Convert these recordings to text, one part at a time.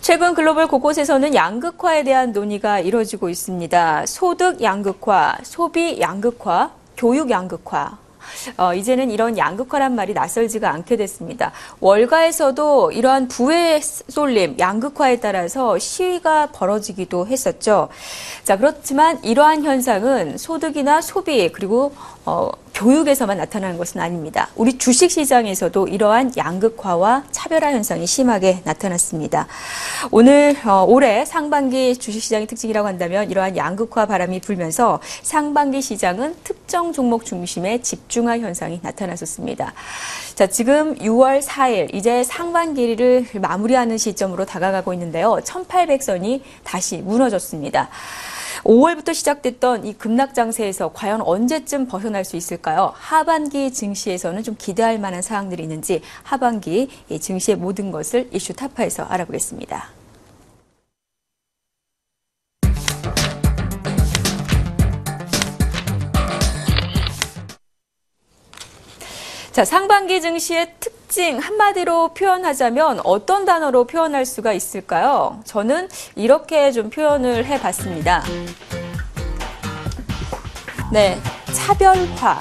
최근 글로벌 곳곳에서는 양극화에 대한 논의가 이뤄지고 있습니다. 소득 양극화, 소비 양극화, 교육 양극화. 이제는 이런 양극화란 말이 낯설지가 않게 됐습니다. 월가에서도 이러한 부의 쏠림, 양극화에 따라서 시위가 벌어지기도 했었죠. 자, 그렇지만 이러한 현상은 소득이나 소비 그리고 교육에서만 나타나는 것은 아닙니다. 우리 주식시장에서도 이러한 양극화와 차별화 현상이 심하게 나타났습니다. 올해 상반기 주식시장의 특징이라고 한다면 이러한 양극화 바람이 불면서 상반기 시장은 특정 종목 중심의 집중화 현상이 나타났었습니다. 자, 지금 6월 4일 이제 상반기를 마무리하는 시점으로 다가가고 있는데요. 1800선이 다시 무너졌습니다. 5월부터 시작됐던 이 급락 장세에서 과연 언제쯤 벗어날 수 있을까요? 하반기 증시에서는 좀 기대할 만한 사항들이 있는지 하반기 이 증시의 모든 것을 이슈 타파에서 알아보겠습니다. 자, 상반기 증시의 특징 한마디로 표현하자면 어떤 단어로 표현할 수가 있을까요? 저는 이렇게 좀 표현을 해봤습니다. 네, 차별화.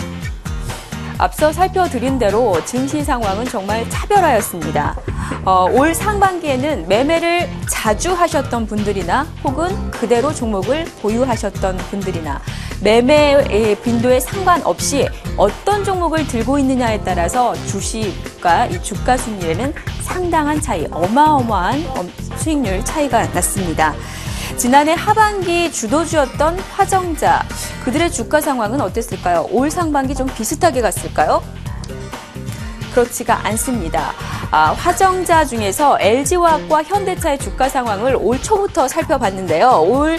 앞서 살펴드린 대로 증시 상황은 정말 차별화였습니다. 올 상반기에는 매매를 자주 하셨던 분들이나 혹은 그대로 종목을 보유하셨던 분들이나 매매 빈도에 상관없이 어떤 종목을 들고 있느냐에 따라서 주식과 이 주가 수익률에는 상당한 차이, 어마어마한 수익률 차이가 났습니다. 지난해 하반기 주도주였던 화정자, 그들의 주가 상황은 어땠을까요? 올 상반기 좀 비슷하게 갔을까요? 그렇지가 않습니다. 화정자 중에서 LG화학과 현대차의 주가 상황을 올 초부터 살펴봤는데요. 올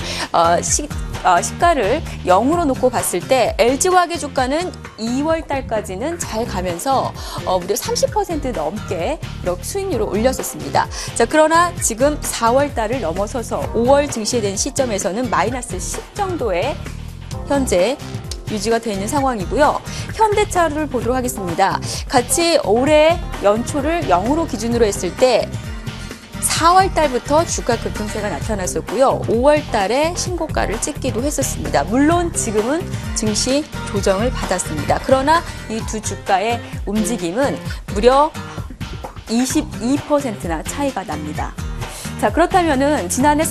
시가를 0으로 놓고 봤을 때 LG화학의 주가는 2월 달까지는 잘 가면서 무려 30% 넘게 이렇게 수익률을 올렸었습니다. 자, 그러나 지금 4월 달을 넘어서서 5월 증시에 된 시점에서는 마이너스 10 정도의 현재 유지가 되어 있는 상황이고요. 현대차를 보도록 하겠습니다. 같이 올해 연초를 0으로 기준으로 했을 때 4월 달부터 주가 급등세가 나타났었고요. 5월 달에 신고가를 찍기도 했었습니다. 물론 지금은 증시 조정을 받았습니다. 그러나 이 두 주가의 움직임은 무려 22%나 차이가 납니다. 자, 그렇다면은 지난해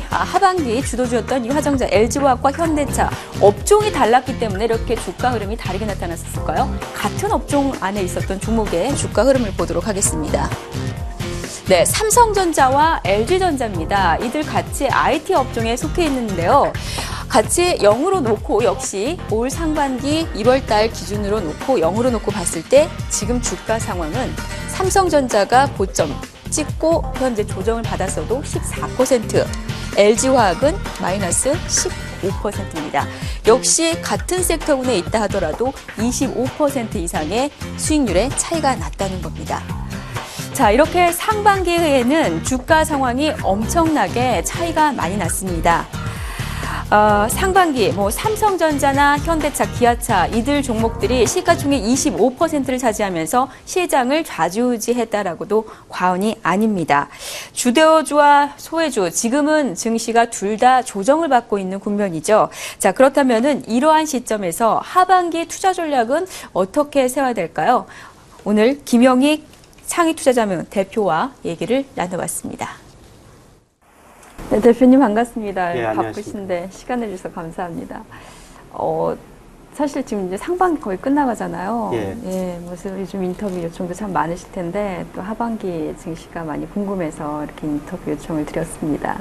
하반기 주도주였던 이 화정자, LG화학과 현대차 업종이 달랐기 때문에 이렇게 주가 흐름이 다르게 나타났을까요? 같은 업종 안에 있었던 종목의 주가 흐름을 보도록 하겠습니다. 네, 삼성전자와 LG전자입니다. 이들 같이 IT 업종에 속해 있는데요. 같이 0으로 놓고 역시 올 상반기 1월 달 기준으로 놓고 0으로 놓고 봤을 때 지금 주가 상황은 삼성전자가 고점 찍고 현재 조정을 받았어도 14%, LG화학은 마이너스 15%입니다. 역시 같은 섹터군에 있다 하더라도 25% 이상의 수익률의 차이가 났다는 겁니다. 자, 이렇게 상반기에는 주가 상황이 엄청나게 차이가 많이 났습니다. 상반기 삼성전자나 현대차, 기아차 이들 종목들이 시가총액 25%를 차지하면서 시장을 좌지우지했다라고도 과언이 아닙니다. 주대주와 소외주, 지금은 증시가 둘 다 조정을 받고 있는 국면이죠. 자, 그렇다면은 이러한 시점에서 하반기 투자 전략은 어떻게 세워야 될까요? 오늘 김영익 창의투자자문 대표와 얘기를 나눠봤습니다. 네, 대표님 반갑습니다. 네, 바쁘신데 시간 내주셔서 감사합니다. 사실 지금 이제 상반기 거의 끝나가잖아요. 예. 그래서 요즘 인터뷰 요청도 참 많으실 텐데 또 하반기 증시가 많이 궁금해서 이렇게 인터뷰 요청을 드렸습니다.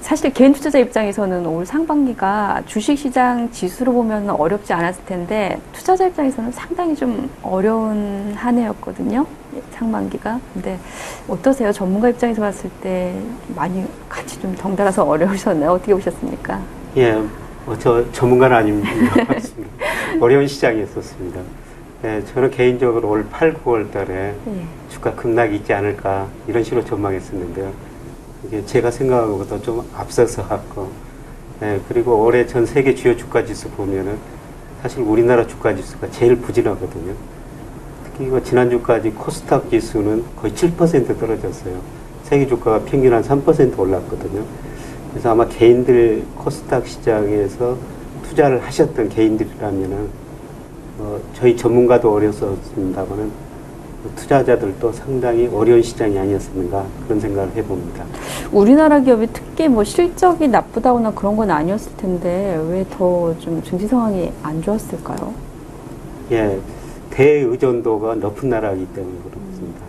사실 개인 투자자 입장에서는 올 상반기가 주식시장 지수로 보면 어렵지 않았을 텐데 투자자 입장에서는 상당히 좀 어려운 한 해였거든요. 상반기가. 근데 어떠세요? 전문가 입장에서 봤을 때 많이 같이 좀 덩달아서 어려우셨나요? 어떻게 보셨습니까? 예, 저 전문가는 아닙니다. 어려운 시장이었었습니다. 예, 저는 개인적으로 올 8, 9월 달에 주가 급락이 있지 않을까 이런 식으로 전망했었는데요. 이게 제가 생각한 것보다 좀 앞서서 갔고, 그리고 올해 전 세계 주요 주가 지수 보면은 사실 우리나라 주가 지수가 제일 부진하거든요. 특히 지난주까지 코스닥 지수는 거의 7% 떨어졌어요. 세계 주가가 평균 한 3% 올랐거든요. 그래서 아마 개인들 코스닥 시장에서 투자를 하셨던 개인들이라면은 저희 전문가도 어려웠습니다만은 투자자들도 상당히 어려운 시장이 아니었는가 그런 생각을 해봅니다. 우리나라 기업이 특히 뭐 실적이 나쁘다거나 그런 건 아니었을 텐데 왜 더 좀 증시 상황이 안 좋았을까요? 예, 대의존도가 높은 나라이기 때문에 그렇습니다.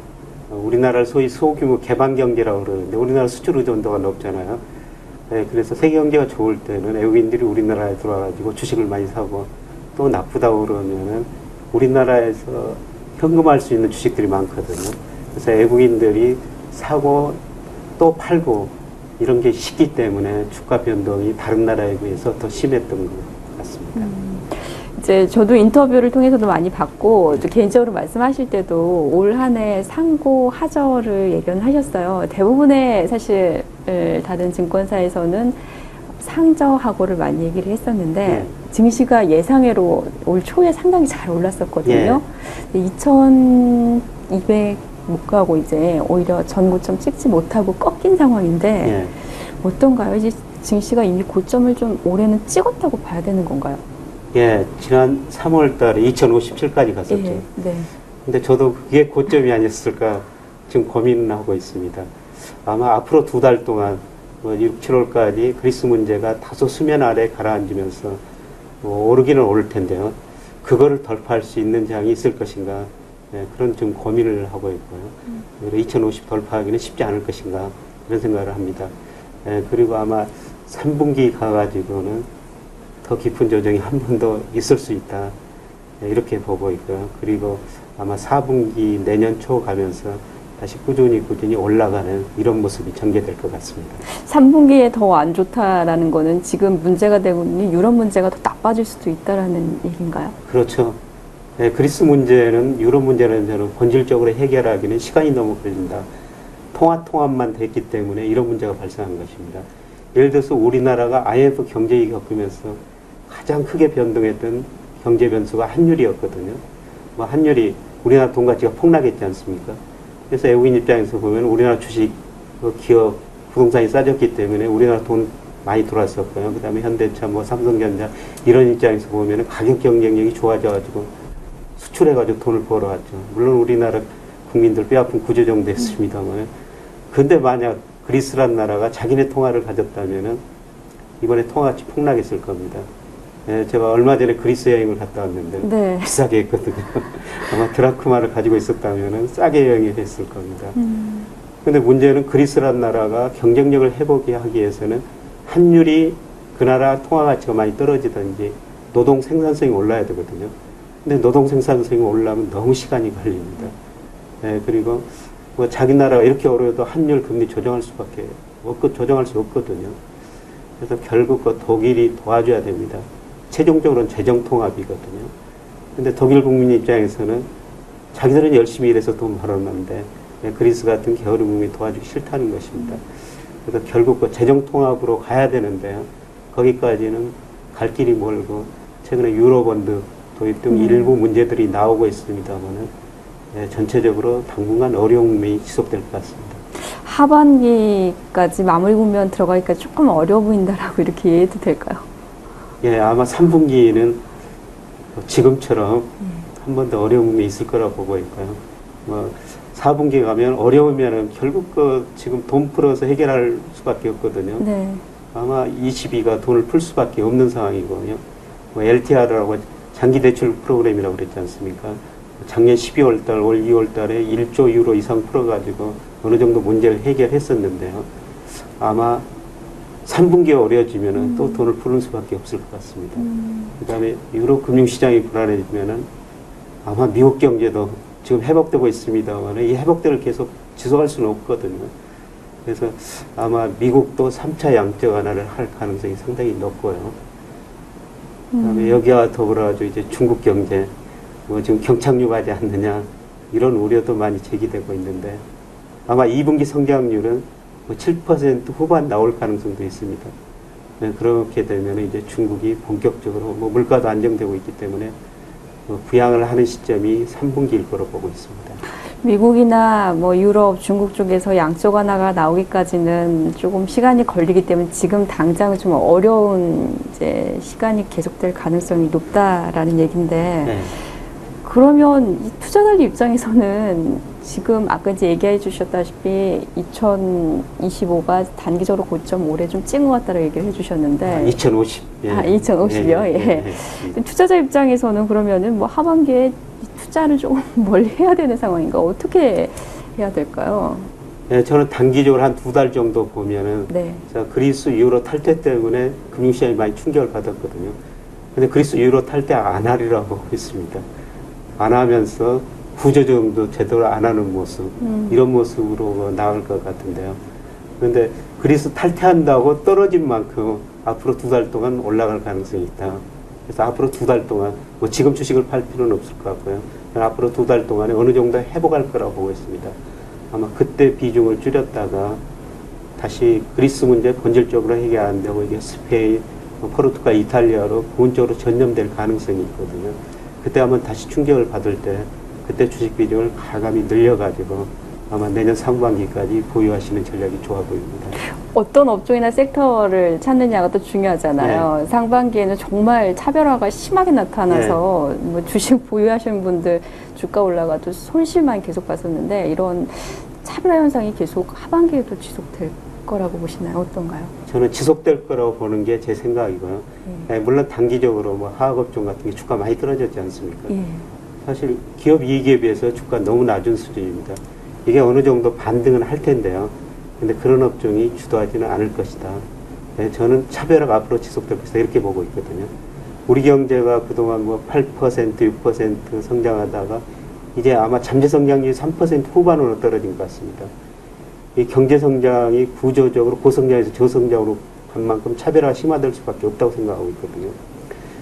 우리나라를 소위 소규모 개방 경제라고 그러는데 우리나라 수출 의존도가 높잖아요. 예, 그래서 세계 경제가 좋을 때는 외국인들이 우리나라에 들어와가지고 주식을 많이 사고 또 나쁘다고 그러면은 우리나라에서 현금할 수 있는 주식들이 많거든요. 그래서 외국인들이 사고 또 팔고 이런 게 쉽기 때문에 주가 변동이 다른 나라에 비해서 더 심했던 것 같습니다. 이제 저도 인터뷰를 통해서도 많이 봤고 개인적으로 말씀하실 때도 올 한 해 상고 하저를 예견하셨어요. 대부분의 사실 다른 증권사에서는 상저하고를 많이 얘기를 했었는데 네. 증시가 예상외로 올 초에 상당히 잘 올랐었거든요. 2200 못 가고 이제 오히려 전고점 찍지 못하고 꺾인 상황인데 네. 어떤가요? 이제 증시가 이미 고점을 좀 올해는 찍었다고 봐야 되는 건가요? 예, 지난 3월 달에 2057까지 갔었죠. 예, 네. 근데 저도 그게 고점이 아니었을까 지금 고민하고 있습니다. 아마 앞으로 2달 동안 6, 7월까지 그리스 문제가 다소 수면 아래 가라앉으면서 오르기는 오를 텐데요. 그거를 돌파할 수 있는 장이 있을 것인가 예, 그런 좀 고민을 하고 있고요. 2050 돌파하기는 쉽지 않을 것인가 그런 생각을 합니다. 예, 그리고 아마 3분기 가가지고는 더 깊은 조정이 한 번 더 있을 수 있다. 예, 이렇게 보고 있고요. 그리고 아마 4분기 내년 초 가면서 다시 꾸준히 올라가는 이런 모습이 전개될 것 같습니다. 3분기에 더 안 좋다라는 거는 지금 문제가 되고 있는 유럽 문제가 더 나빠질 수도 있다라는 얘기인가요? 그렇죠. 네, 그리스 문제는 유럽 문제는 저는 본질적으로 해결하기는 시간이 너무 걸린다. 통합만 됐기 때문에 이런 문제가 발생한 것입니다. 예를 들어서 우리나라가 IMF 경제위기 겪으면서 가장 크게 변동했던 경제 변수가 환율이었거든요. 환율이 우리나라 돈 가치가 폭락했지 않습니까? 그래서 외국인 입장에서 보면 우리나라 주식, 기업, 부동산이 싸졌기 때문에 우리나라 돈 많이 들어왔었고요. 그 다음에 현대차, 삼성전자 이런 입장에서 보면 가격 경쟁력이 좋아져가지고 수출해가지고 돈을 벌어왔죠. 물론 우리나라 국민들 뼈아픈 구조정도 했습니다만. 근데 만약 그리스란 나라가 자기네 통화를 가졌다면은 이번에 통화가치 폭락했을 겁니다. 예, 제가 얼마 전에 그리스 여행을 갔다 왔는데 네. 비싸게 했거든요. 아마 드라크마를 가지고 있었다면은 싸게 여행을 했을 겁니다. 근데 문제는 그리스란 나라가 경쟁력을 회복하기 위해서는 환율이 그 나라 통화 가치가 많이 떨어지든지 노동 생산성이 올라야 되거든요. 근데 노동 생산성이 올라면 너무 시간이 걸립니다. 예, 그리고 자기 나라가 이렇게 어려워도 환율 금리 조정할 수 없거든요. 그래서 결국 독일이 도와줘야 됩니다. 최종적으로는 재정 통합이거든요. 근데 독일 국민 입장에서는 자기들은 열심히 일해서 돈 벌었는데 그리스 같은 게으름이 도와주기 싫다는 것입니다. 그래서 결국 재정 통합으로 가야 되는데요. 거기까지는 갈 길이 멀고 최근에 유로본드 도입 등 일부 문제들이 나오고 있습니다만은 전체적으로 당분간 어려움이 지속될 것 같습니다. 하반기까지 마무리 국면 들어가기까지 조금 어려워 보인다라고 이렇게 이해해도 될까요? 예, 아마 3분기는 지금처럼 한 번 더 어려움이 있을 거라고 보고 있고요. 4분기 가면 어려우면은 결국 지금 돈 풀어서 해결할 수밖에 없거든요. 네. 아마 ECB가 돈을 풀 수밖에 없는 상황이거든요. LTR라고 장기 대출 프로그램이라고 그랬지 않습니까? 작년 12월 달, 올 2월 달에 1조 유로 이상 풀어가지고 어느 정도 문제를 해결했었는데요. 아마 3분기에 어려워지면은 또 돈을 푸는 수밖에 없을 것 같습니다. 그 다음에 유럽 금융시장이 불안해지면은 아마 미국 경제도 지금 회복되고 있습니다만 이 회복들을 계속 지속할 수는 없거든요. 그래서 아마 미국도 3차 양적 완화를 할 가능성이 상당히 높고요. 그다음에 여기와 더불어가지고 이제 중국 경제 지금 경착륙하지 않느냐 이런 우려도 많이 제기되고 있는데 아마 2분기 성장률은 7% 후반 나올 가능성도 있습니다. 네, 그렇게 되면 이제 중국이 본격적으로 물가도 안정되고 있기 때문에 부양을 하는 시점이 3분기일 거로 보고 있습니다. 미국이나 뭐 유럽, 중국 쪽에서 양적 완화가 나오기까지는 조금 시간이 걸리기 때문에 지금 당장 좀 어려운 이제 시간이 계속될 가능성이 높다라는 얘기인데 네. 그러면 이 투자자들 입장에서는 지금 아까 이제 얘기해 주셨다시피 2025가 단기적으로 고점 올해 좀 찍은 것 같다고 얘기를 해 주셨는데 2050. 예. 2050이요? 예. 투자자 입장에서는 그러면은 뭐 하반기에 투자를 조금 멀리 해야 되는 상황인가? 어떻게 해야 될까요? 네, 저는 단기적으로 한 2달 정도 보면은 네. 그리스 유로 탈퇴 때문에 금융시장이 많이 충격을 받았거든요. 근데 그리스 유로 탈퇴 안 하리라고 보고 있습니다. 안 하면서 구조조정도 제대로 안 하는 모습, 이런 모습으로 나올 것 같은데요. 그런데 그리스 탈퇴한다고 떨어진 만큼 앞으로 2달 동안 올라갈 가능성이 있다. 그래서 앞으로 2달 동안 뭐 지금 주식을 팔 필요는 없을 것 같고요. 앞으로 2달 동안에 어느 정도 회복할 거라고 보고 있습니다. 아마 그때 비중을 줄였다가 다시 그리스 문제 본질적으로 해결 안 되고 이게 스페인, 포르투갈, 이탈리아로 부분적으로 전념될 가능성이 있거든요. 그때 한번 다시 충격을 받을 때 그때 주식 비중을 가감히 늘려가지고 아마 내년 상반기까지 보유하시는 전략이 좋아 보입니다. 어떤 업종이나 섹터를 찾느냐가 또 중요하잖아요. 네. 상반기에는 정말 차별화가 심하게 나타나서 뭐 주식 보유하시는 분들 주가 올라가도 손실만 계속 봤었는데 이런 차별화 현상이 계속 하반기에도 지속될 거라고 보시나요? 어떤가요? 저는 지속될 거라고 보는 게 제 생각이고요. 물론 단기적으로 뭐 화학업종 같은 게 주가 많이 떨어졌지 않습니까? 예. 사실 기업 이익에 비해서 주가 너무 낮은 수준입니다. 이게 어느 정도 반등은 할 텐데요. 근데 그런 업종이 주도하지는 않을 것이다. 네, 저는 차별화가 앞으로 지속될 것이다. 이렇게 보고 있거든요. 우리 경제가 그동안 뭐 8%, 6% 성장하다가 이제 아마 잠재 성장률이 3% 후반으로 떨어진 것 같습니다. 이 경제 성장이 구조적으로 고성장에서 저성장으로 간 만큼 차별화가 심화될 수밖에 없다고 생각하고 있거든요.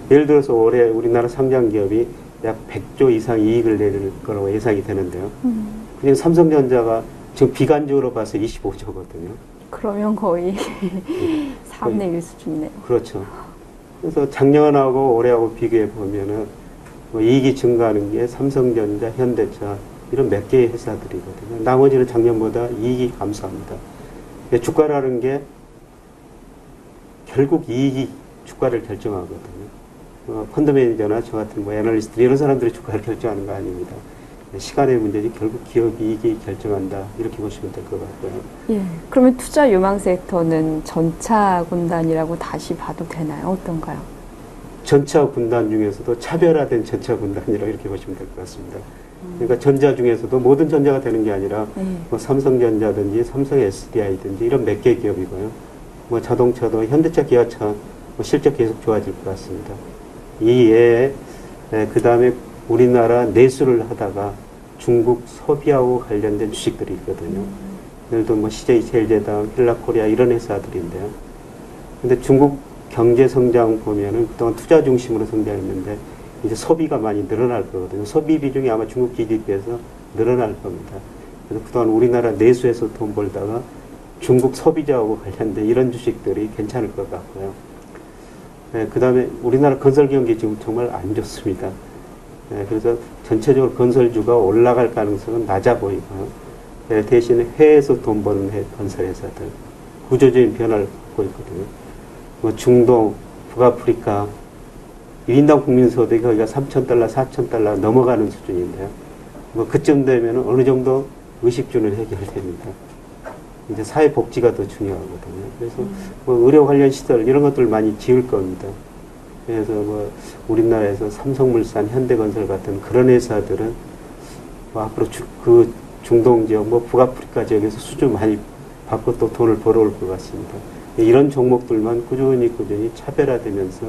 예를 들어서 올해 우리나라 상장 기업이 약 100조 이상 이익을 낼 거라고 예상이 되는데요. 그냥 삼성전자가 지금 비관적으로 봐서 25조거든요. 그러면 거의 3분의 1 수준이네요. 그렇죠. 그래서 작년하고 올해하고 비교해 보면은 뭐 이익이 증가하는 게 삼성전자, 현대차 이런 몇 개의 회사들이거든요. 나머지는 작년보다 이익이 감소합니다. 주가라는 게 결국 이익이 주가를 결정하거든요. 펀드 매니저나 저 같은 뭐 애널리스트 이런 사람들이 주가를 결정하는 거 아닙니다. 시간의 문제지 결국 기업 이익이 결정한다 이렇게 보시면 될 것 같고요. 예. 그러면 투자 유망 섹터는 전차 군단이라고 다시 봐도 되나요? 어떤가요? 전차 군단 중에서도 차별화된 전차 군단이라고 이렇게 보시면 될 것 같습니다. 그러니까 전자 중에서도 모든 전자가 되는 게 아니라 뭐 삼성전자든지 삼성 SDI든지 이런 몇 개 기업이고요. 뭐 자동차도 현대차, 기아차 뭐 실적 계속 좋아질 것 같습니다. 이에 그 다음에 우리나라 내수를 하다가 중국 소비하고 관련된 주식들이 있거든요. 예를 들어 뭐 CJ 제일제당, 힐라코리아 이런 회사들인데요. 근데 중국 경제 성장 보면은 그동안 투자 중심으로 성장했는데 이제 소비가 많이 늘어날 거거든요. 소비 비중이 아마 중국 GDP에서 늘어날 겁니다. 그래서 그동안 우리나라 내수에서 돈 벌다가 중국 소비자하고 관련된 이런 주식들이 괜찮을 것 같고요. 그 다음에 우리나라 건설 경기 지금 정말 안 좋습니다. 그래서 전체적으로 건설주가 올라갈 가능성은 낮아 보이고요. 대신 해외에서 돈 버는 건설 회사들 구조적인 변화를 갖고 있거든요. 뭐 중동, 북아프리카 1인당 국민소득이 거기가 3,000달러, 4,000달러 넘어가는 수준인데요. 뭐 그쯤 되면 어느 정도 의식주는 해결됩니다. 이제 사회복지가 더 중요하거든요. 그래서 뭐 의료 관련 시설 이런 것들 많이 지을 겁니다. 그래서 뭐 우리나라에서 삼성물산, 현대건설 같은 그런 회사들은 뭐 앞으로 그 중동 지역, 뭐 북아프리카 지역에서 수주 많이 받고 또 돈을 벌어올 것 같습니다. 이런 종목들만 꾸준히 차별화되면서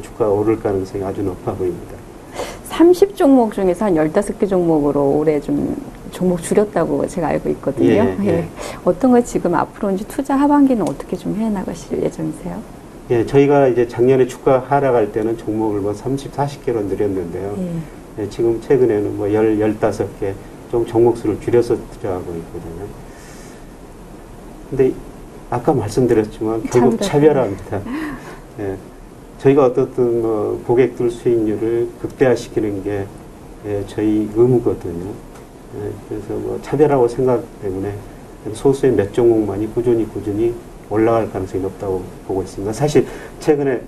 주가가 오를 가능성이 아주 높아 보입니다. 30종목 중에서 한 15개 종목으로 올해 좀 종목 줄였다고 제가 알고 있거든요. 예. 어떤 거 지금 앞으로 이제 투자 하반기는 어떻게 좀 해나가실 예정이세요? 예, 저희가 이제 작년에 주가 하락할 때는 종목을 뭐 30, 40개로 늘렸는데요. 예, 지금 최근에는 뭐 15개 좀 종목 수를 줄여서 투자하고 있거든요. 근데 아까 말씀드렸지만 결국 차별화입니다. 예, 저희가 어떻든 뭐 고객들 수익률을 극대화시키는 게 저희 의무거든요. 그래서 뭐 차별하고 생각 때문에 소수의 몇 종목만이 꾸준히 올라갈 가능성이 높다고 보고 있습니다. 사실 최근에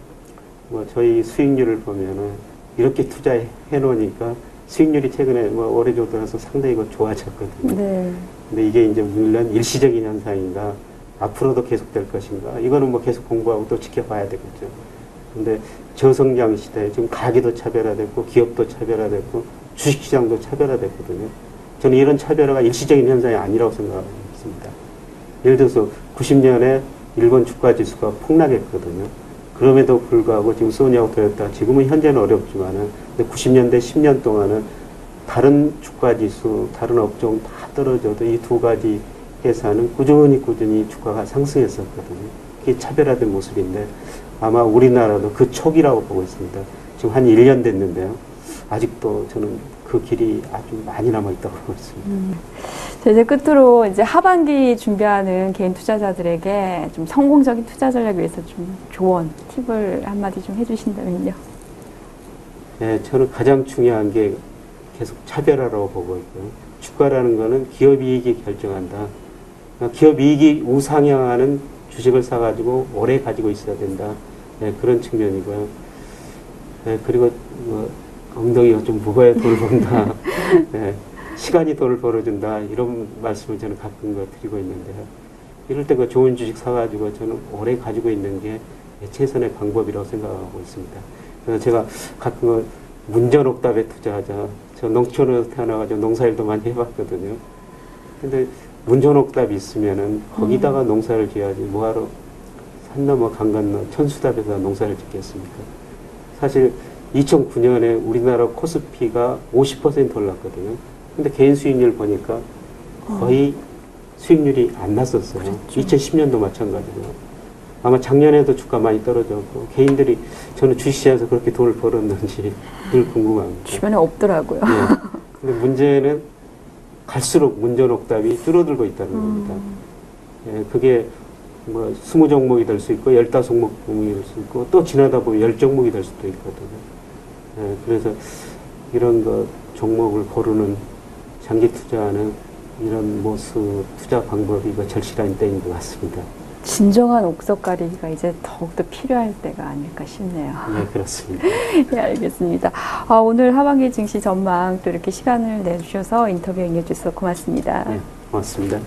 뭐 저희 수익률을 보면은 이렇게 투자해 놓으니까 수익률이 최근에 뭐 올해 조 들어서 상당히 좋아졌거든요. 네. 근데 이게 이제 물론 일시적인 현상인가 앞으로도 계속될 것인가 이거는 뭐 계속 공부하고 또 지켜봐야 되겠죠. 근데 저성장 시대에 지금 가게도 차별화됐고 기업도 차별화됐고 주식시장도 차별화됐거든요. 저는 이런 차별화가 일시적인 현상이 아니라고 생각합니다. 예를 들어서 90년에 일본 주가지수가 폭락했거든요. 그럼에도 불구하고 지금 소니하고 토요타 지금은 현재는 어렵지만은 90년대 10년 동안은 다른 주가지수, 다른 업종 다 떨어져도 이 두 가지 회사는 꾸준히 주가가 상승했었거든요. 그게 차별화된 모습인데 아마 우리나라도 그 초기라고 보고 있습니다. 지금 한 1년 됐는데요. 아직도 저는 그 길이 아주 많이 남아있다고 보고 있습니다. 이제 끝으로 이제 하반기 준비하는 개인 투자자들에게 좀 성공적인 투자 전략을 위해서 좀 조언, 팁을 한마디 좀 해주신다면요. 네, 저는 가장 중요한 게 계속 차별화라고 보고 있고요. 주가라는 거는 기업 이익이 결정한다. 기업 이익이 우상향하는 주식을 사가지고 오래 가지고 있어야 된다. 네, 그런 측면이고요. 네, 그리고 뭐 엉덩이가 좀 무거워야 돈을 번다. 네, 시간이 돈을 벌어준다. 이런 말씀을 저는 가끔 드리고 있는데요. 이럴 때 그 좋은 주식 사가지고 저는 오래 가지고 있는 게 최선의 방법이라고 생각하고 있습니다. 그래서 제가 가끔 문전옥답에 투자하자. 저 농촌에서 태어나가지고 농사일도 많이 해봤거든요. 근데 문전옥답이 있으면은 거기다가 농사를 지어야지 뭐하러 산 넘어 강 건너 천수답에서 농사를 짓겠습니까? 사실 2009년에 우리나라 코스피가 50% 올랐거든요. 근데 개인 수익률 보니까 거의 수익률이 안 났었어요. 그렇죠. 2010년도 마찬가지고요. 아마 작년에도 주가 많이 떨어졌고 개인들이 저는 주식시장에서 그렇게 돈을 벌었는지 늘 궁금합니다. 주변에 없더라고요. 네. 근데 문제는 갈수록 문전옥답이 줄어들고 있다는 겁니다. 예, 그게 뭐 20종목이 될 수 있고 15종목이 될 수 있고 또 지나다 보면 10종목이 될 수도 있거든요. 예, 그래서 이런 거 종목을 고르는 장기 투자하는 이런 모습 투자 방법이 절실한 때인 것 같습니다. 진정한 옥석 가리기가 이제 더욱더 필요할 때가 아닐까 싶네요. 네, 그렇습니다. 네, 알겠습니다. 오늘 하반기 증시 전망 또 이렇게 시간을 내주셔서 인터뷰 응해주셔서 고맙습니다. 네, 고맙습니다.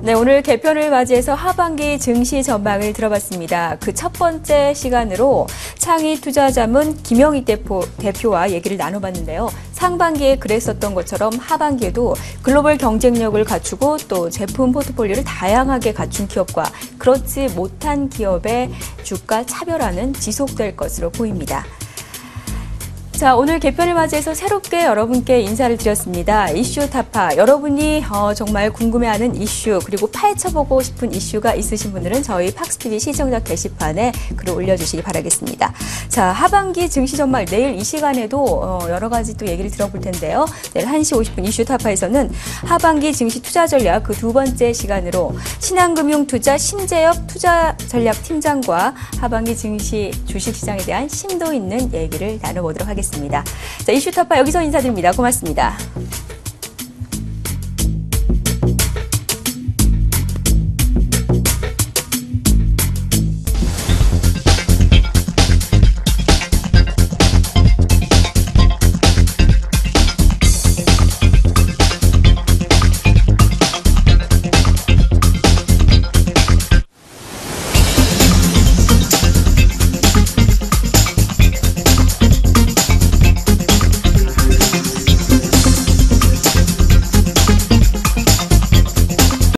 네, 오늘 개편을 맞이해서 하반기 증시 전망을 들어봤습니다. 그 첫 번째 시간으로 창의 투자자문 김영익 대표와 얘기를 나눠봤는데요. 상반기에 그랬었던 것처럼 하반기에도 글로벌 경쟁력을 갖추고 또 제품 포트폴리오를 다양하게 갖춘 기업과 그렇지 못한 기업의 주가 차별화는 지속될 것으로 보입니다. 자, 오늘 개편을 맞이해서 새롭게 여러분께 인사를 드렸습니다. 이슈 타파, 여러분이 정말 궁금해하는 이슈 그리고 파헤쳐보고 싶은 이슈가 있으신 분들은 저희 팍스TV 시청자 게시판에 글을 올려주시기 바라겠습니다. 자, 하반기 증시 전망 내일 이 시간에도 여러 가지 또 얘기를 들어볼 텐데요. 내일 1시 50분 이슈 타파에서는 하반기 증시 투자 전략 그 두 번째 시간으로 신한금융투자 신재엽 투자전략팀장과 하반기 증시 주식시장에 대한 심도 있는 얘기를 나눠보도록 하겠습니다. 자, 이슈 타파 여기서 인사드립니다. 고맙습니다.